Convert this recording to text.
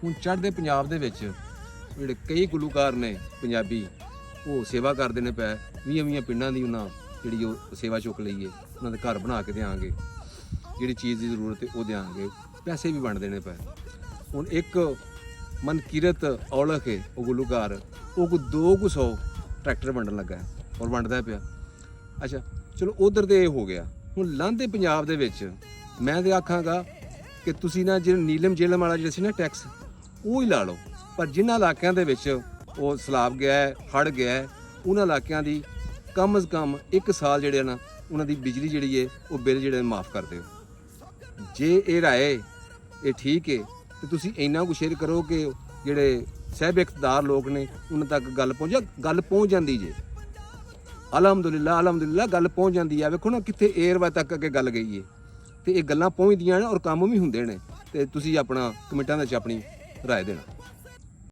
ਹੁਣ ਚੜ੍ਹਦੇ ਪੰਜਾਬ ਦੇ ਵਿੱਚ ਜਿਹੜੇ ਕਈ ਗੁਲੂਕਾਰ ਨੇ ਪੰਜਾਬੀ ਉਹ ਸੇਵਾ ਕਰਦੇ ਨੇ ਪੈ 20 ਪਿੰਡਾਂ ਦੀ ਉਹਨਾਂ ਜਿਹੜੀ ਉਹ ਸੇਵਾ ਚੁੱਕ ਲਈਏ, ਉਹਨਾਂ ਦੇ ਘਰ ਬਣਾ ਕੇ ਦਿਆਂਗੇ, ਜਿਹੜੀ ਚੀਜ਼ ਦੀ ਜ਼ਰੂਰਤ ਹੈ ਉਹ ਦਿਆਂਗੇ, ਪੈਸੇ ਵੀ ਵੰਡ ਦੇਣੇ ਪਏ। ਹੁਣ ਇੱਕ ਮਨਕੀਰਤ ਔਲਖ ਹੈ ਉਹ ਗੁਲੂਕਾਰ, ਉਹ ਕੋਈ 200 ਟਰੈਕਟਰ ਵੰਡਣ ਲੱਗਾ ਔਰ ਵੰਡਦਾ ਪਿਆ। ਅੱਛਾ ਚਲੋ ਉਧਰ ਤੇ ਇਹ ਹੋ ਗਿਆ। ਹੁਣ ਲਾਂਘੇ ਪੰਜਾਬ ਦੇ ਵਿੱਚ ਮੈਂ ਤੇ ਆਖਾਂਗਾ ਕਿ ਤੁਸੀਂ ਨਾ ਜਿਹੜਾ ਨੀਲਮ ਜੇਲਮ ਵਾਲਾ ਜਿਹੜਾ ਸੀ ਨਾ ਟੈਕਸ ਉਹ ਹੀ ਲਾ ਲਓ, ਪਰ ਜਿਨ੍ਹਾਂ ਇਲਾਕਿਆਂ ਦੇ ਵਿੱਚ ਉਹ ਸਲਾਬ ਗਿਆ ਹੈ, ਹੜ੍ਹ ਗਿਆ ਹੈ, ਉਹਨਾਂ ਇਲਾਕਿਆਂ ਦੀ ਕਮ ਅਜ਼ ਕਮ 1 ਸਾਲ ਜਿਹੜੇ ਨਾ ਉਹਨਾਂ ਦੀ ਬਿਜਲੀ ਜਿਹੜੀ ਹੈ ਉਹ ਬਿੱਲ ਜਿਹੜੇ ਮਾਫ ਕਰ ਦਿਓ। ਜੇ ਇਹ ਰਾਏ ਇਹ ਠੀਕ ਹੈ ਤੇ ਤੁਸੀਂ ਇੰਨਾ ਕੁ ਸ਼ੇਅਰ ਕਰੋ ਕਿ ਜਿਹੜੇ ਸਹਿਬ ਇਖਤਿਦਾਰ ਲੋਕ ਨੇ ਉਹਨਾਂ ਤੱਕ ਗੱਲ ਪਹੁੰਚ ਜਾਂਦੀ ਜੇ। ਅਲਹਮਦੁਲਿਲਾ ਗੱਲ ਪਹੁੰਚ ਜਾਂਦੀ ਆ। ਵੇਖੋ ਨਾ ਕਿੱਥੇ ਏਅਰਵੇ ਤੱਕ ਅੱਗੇ ਗੱਲ ਗਈ ਹੈ ਤੇ ਇਹ ਗੱਲਾਂ ਪਹੁੰਚਦੀਆਂ ਨੇ ਔਰ ਕੰਮ ਵੀ ਹੁੰਦੇ ਨੇ। ਤੇ ਤੁਸੀਂ ਆਪਣਾ ਕਮੈਂਟਾਂ ਦੇ ਵਿੱਚ ਆਪਣੀ ਰਾਏ ਦੇਣਾ।